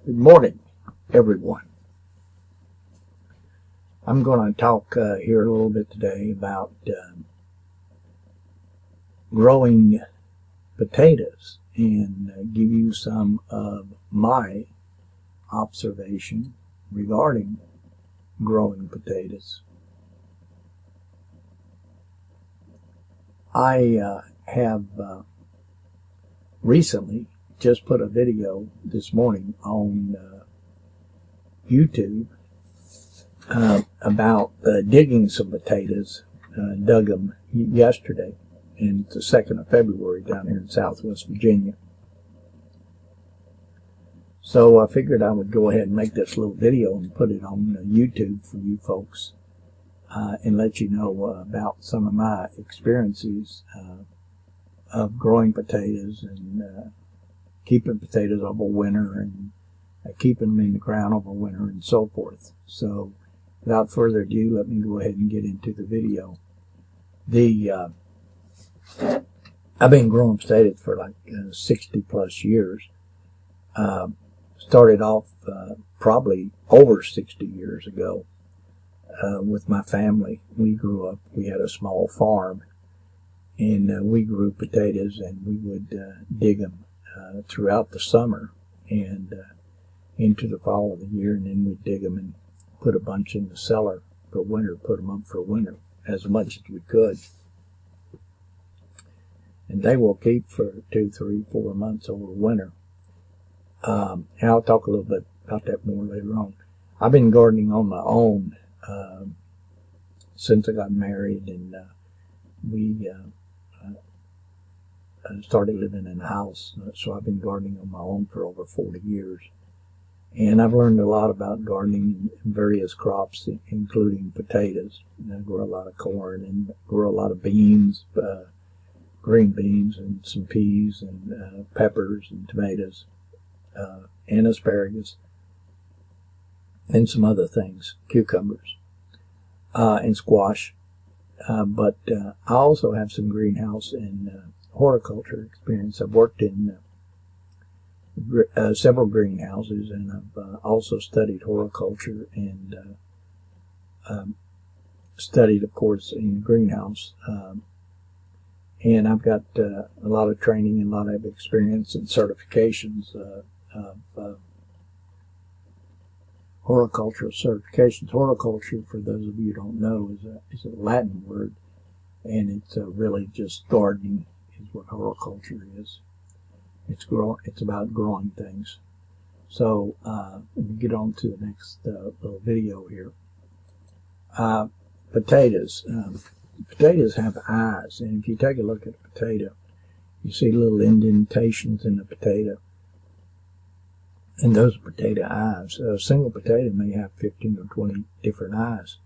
Good morning, everyone. I'm going to talk here a little bit today about growing potatoes and give you some of my observation regarding growing potatoes. I have recently just put a video this morning on YouTube about digging some potatoes. Dug them yesterday, and it's the 2nd of February down here in Southwest Virginia. So I figured I would go ahead and make this little video and put it on YouTube for you folks and let you know about some of my experiences of growing potatoes and keeping potatoes over winter and keeping them in the ground over winter and so forth. So without further ado, let me go ahead and get into the video. I've been growing potatoes for like 60 plus years. Started off probably over 60 years ago with my family. We had a small farm, and we grew potatoes, and we would dig them throughout the summer and into the fall of the year, and then we'd dig them and put a bunch in the cellar for winter, put them up for winter as much as we could. And they will keep for 2, 3, 4 months over winter. And I'll talk a little bit about that more later on. I've been gardening on my own since I got married, and we started living in a house. So I've been gardening on my own for over 40 years. And I've learned a lot about gardening and various crops, including potatoes. And I grow a lot of corn and grow a lot of beans, green beans, and some peas and peppers and tomatoes and asparagus and some other things, cucumbers and squash. But I also have some greenhouse and horticulture experience. I've worked in several greenhouses, and I've also studied horticulture and studied, of course, in the greenhouse. And I've got a lot of training and a lot of experience and certifications of horticultural certifications. Horticulture, for those of you who don't know, is a Latin word, and it's really just gardening is what horticulture is. It's about growing things. So let me get on to the next little video here. Potatoes. Potatoes have eyes, and if you take a look at a potato, you see little indentations in the potato, and those are potato eyes. A single potato may have 15 or 20 different eyes.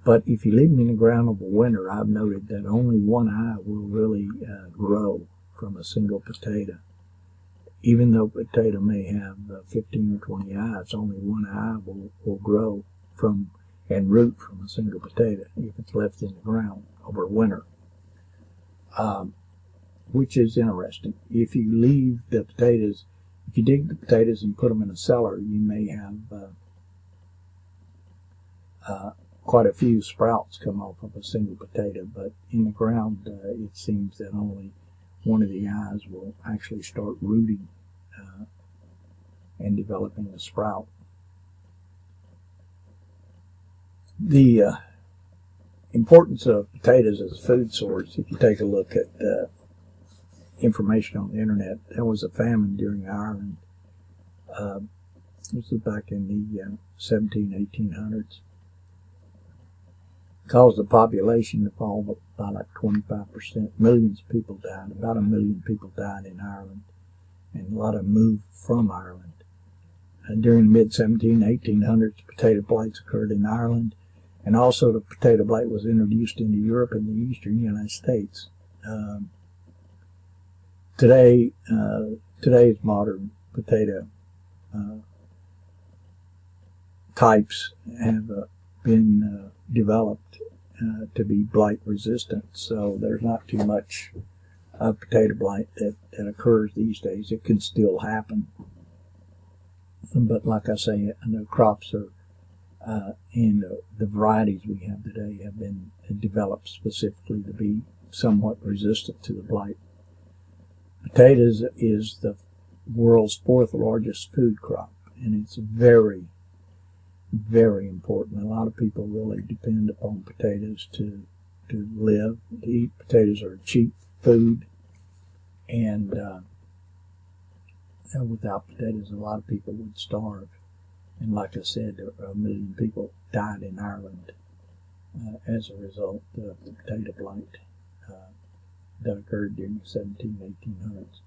But if you leave them in the ground over winter, I've noted that only one eye will really grow from a single potato. Even though a potato may have 15 or 20 eyes, only one eye will grow from and root from a single potato if it's left in the ground over winter, which is interesting. If you leave the potatoes, if you dig the potatoes and put them in a cellar, you may have quite a few sprouts come off of a single potato, but in the ground it seems that only one of the eyes will actually start rooting and developing a sprout. The importance of potatoes as a food source, if you take a look at information on the internet, there was a famine during Ireland. This was back in the 1800s. Caused the population to fall by like 25%. Millions of people died. About 1 million people died in Ireland, and a lot of them moved from Ireland. During the mid-1800s, potato blights occurred in Ireland, and also the potato blight was introduced into Europe and the eastern United States. Today's modern potato types have been developed to be blight resistant, so there's not too much of potato blight that occurs these days. It can still happen, But like I say, the crops are and the varieties we have today have been developed specifically to be somewhat resistant to the blight. Potatoes is the world's fourth largest food crop, and it's very, very important. A lot of people really depend upon potatoes to live, to eat. Potatoes are cheap food, and without potatoes, a lot of people would starve. And like I said, 1 million people died in Ireland as a result of the potato blight that occurred during the 1800s.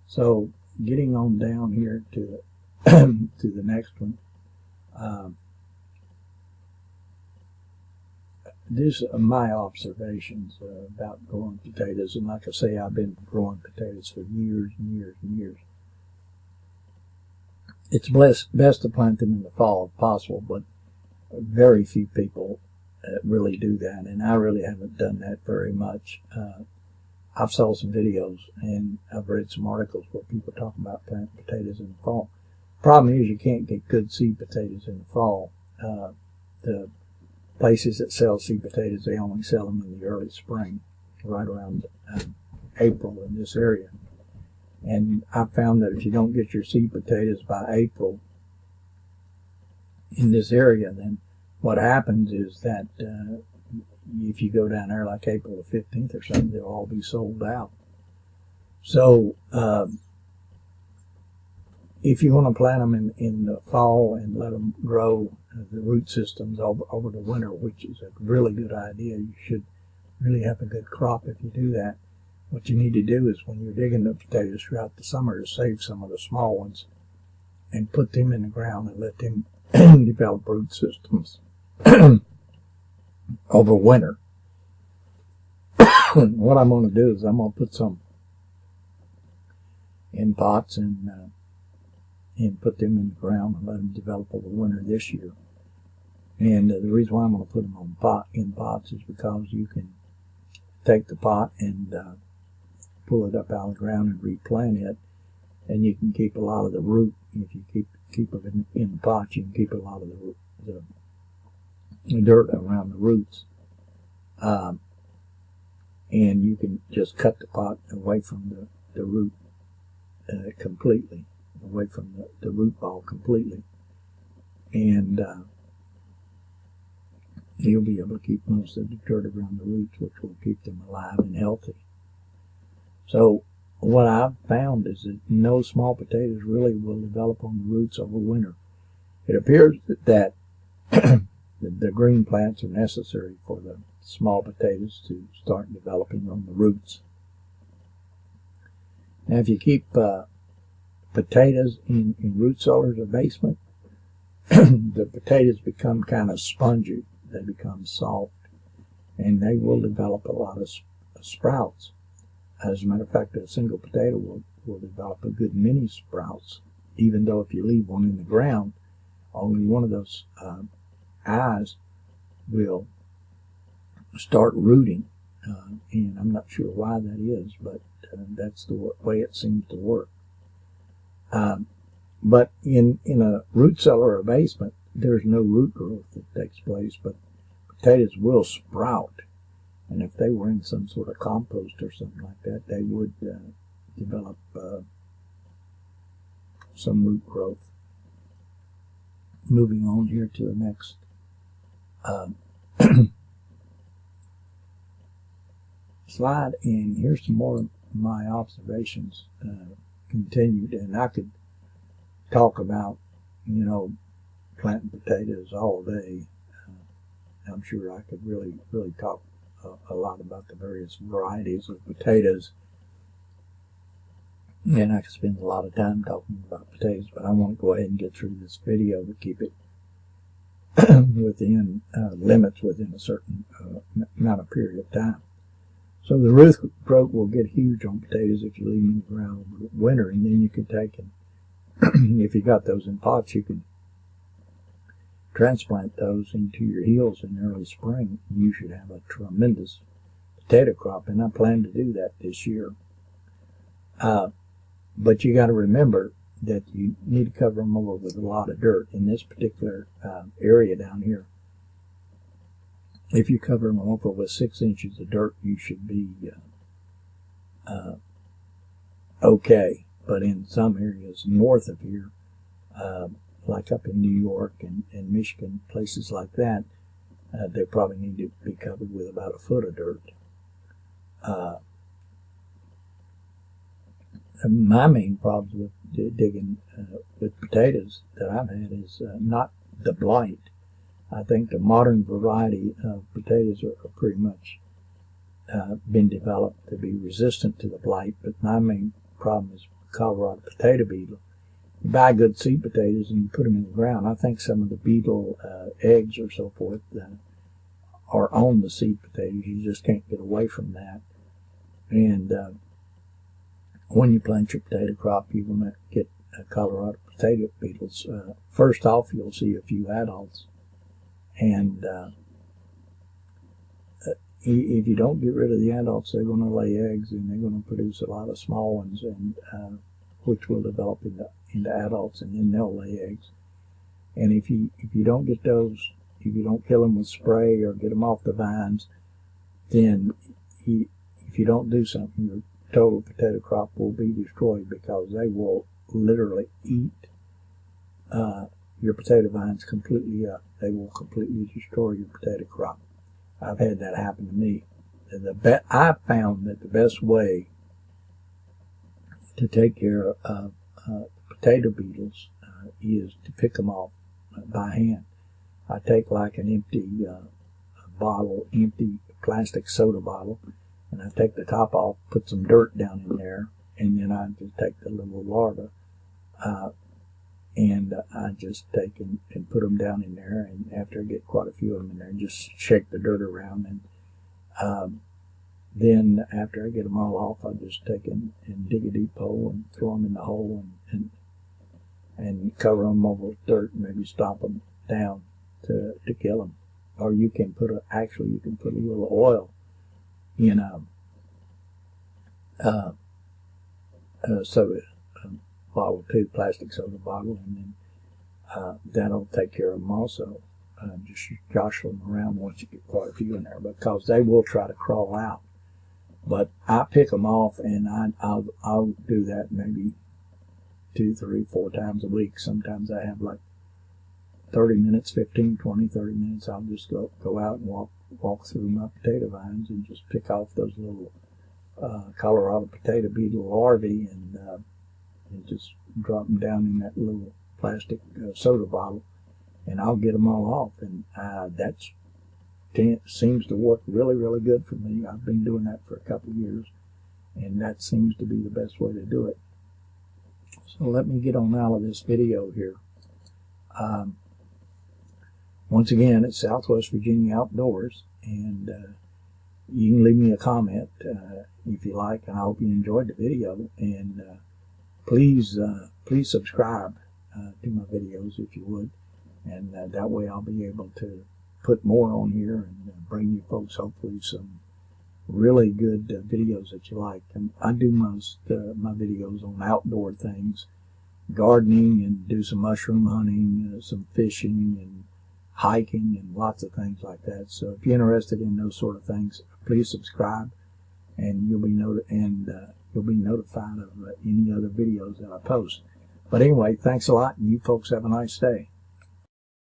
So getting on down here to to the next one. These are my observations about growing potatoes, and like I say, I've been growing potatoes for years and years and years. It's best to plant them in the fall if possible, but very few people really do that, and I really haven't done that very much. I've saw some videos and I've read some articles where people talk about planting potatoes in the fall. Problem is you can't get good seed potatoes in the fall. The places that sell seed potatoes, they only sell them in the early spring, right around April in this area. And I found that if you don't get your seed potatoes by April in this area, then what happens is that if you go down there like April the 15th or something, they'll all be sold out. So if you want to plant them in the fall and let them grow the root systems over the winter, which is a really good idea, you should really have a good crop if you do that. What you need to do is when you're digging the potatoes throughout the summer to save some of the small ones and put them in the ground and let them develop root systems over winter. What I'm going to do is I'm going to put some in pots and put them in the ground and let them develop over winter this year. And the reason why I'm going to put them in pots is because you can take the pot and pull it up out of the ground and replant it, and you can keep a lot of the root. If you keep it in the pot, you can keep a lot of the dirt around the roots. And you can just cut the pot away from the root completely, away from the root ball completely. And you'll be able to keep most of the dirt around the roots, which will keep them alive and healthy. So what I've found is that no small potatoes really will develop on the roots over winter. It appears that the green plants are necessary for the small potatoes to start developing on the roots. Now, if you keep potatoes in root cellars or basement, the potatoes become kind of spongy. They become soft, and they will develop a lot of sprouts. As a matter of fact, a single potato will develop a good many sprouts, even though if you leave one in the ground, only one of those eyes will start rooting. And I'm not sure why that is, but that's the way it seems to work. But in a root cellar or a basement, there's no root growth that takes place, but potatoes will sprout. And if they were in some sort of compost or something like that, they would develop some root growth. Moving on here to the next slide, and here's some more of my observations continued. And I could talk about, planting potatoes all day. I'm sure I could really talk a lot about the various varieties of potatoes, and I could spend a lot of time talking about potatoes, but I want to go ahead and get through this video to keep it within limits within a certain amount of period of time. So the root growth will get huge on potatoes if you leave them in the ground over winter, and then you can take and if you got those in pots, you can transplant those into your hills in early spring. You should have a tremendous potato crop, and I plan to do that this year. But you got to remember that you need to cover them over with a lot of dirt. In this particular area down here, if you cover them over with 6 inches of dirt, you should be okay. But in some areas north of here, like up in New York and Michigan, places like that, they probably need to be covered with about 1 foot of dirt. My main problems with digging with potatoes that I've had is not the blight. I think the modern variety of potatoes are pretty much been developed to be resistant to the blight, but my main problem is Colorado potato beetle. You buy good seed potatoes and you put them in the ground. I think some of the beetle eggs or so forth are on the seed potatoes. You just can't get away from that. And when you plant your potato crop, you're going to get Colorado potato beetles. First off, you'll see a few adults. And if you don't get rid of the adults, they're going to lay eggs, and they're going to produce a lot of small ones, and which will develop into adults, and then they'll lay eggs. And if you don't get those, if you don't kill them with spray or get them off the vines, then if you don't do something, your total potato crop will be destroyed, because they will literally eat your potato vines completely up. They will completely destroy your potato crop. I've had that happen to me. I found that the best way to take care of potato beetles is to pick them off by hand. I take like an empty empty plastic soda bottle, and I take the top off, put some dirt down in there, and then I just take the little larvae and I just take and put them down in there, and after I get quite a few of them in there, just shake the dirt around, and then after I get them all off, I just take and dig a deep hole and throw them in the hole and cover them over with dirt, and maybe stomp them down to kill them. Or you can put a little oil in a soda bottle too, plastic soda bottle, and then that'll take care of them also. Just jostle them around once you get quite a few in there, because they will try to crawl out. But I pick them off, and I'll do that maybe 2, 3, 4 times a week. Sometimes I have like 30 minutes, 15, 20, 30 minutes. I'll just go out and walk through my potato vines and just pick off those little Colorado potato beetle larvae and just drop them down in that little plastic soda bottle, and I'll get them all off. And that seems to work really, really good for me. I've been doing that for a couple of years, and that seems to be the best way to do it. So let me get on out of this video here. Once again, it's Southwest Virginia Outdoors, and you can leave me a comment if you like, and I hope you enjoyed the video. And please subscribe to my videos if you would, and that way I'll be able to put more on here and bring you folks hopefully some really good videos that you like. And I do most my videos on outdoor things, gardening, and do some mushroom hunting, some fishing, and hiking, and lots of things like that. So if you're interested in those sort of things, please subscribe, and you'll be notified of any other videos that I post. But anyway, thanks a lot, and you folks have a nice day.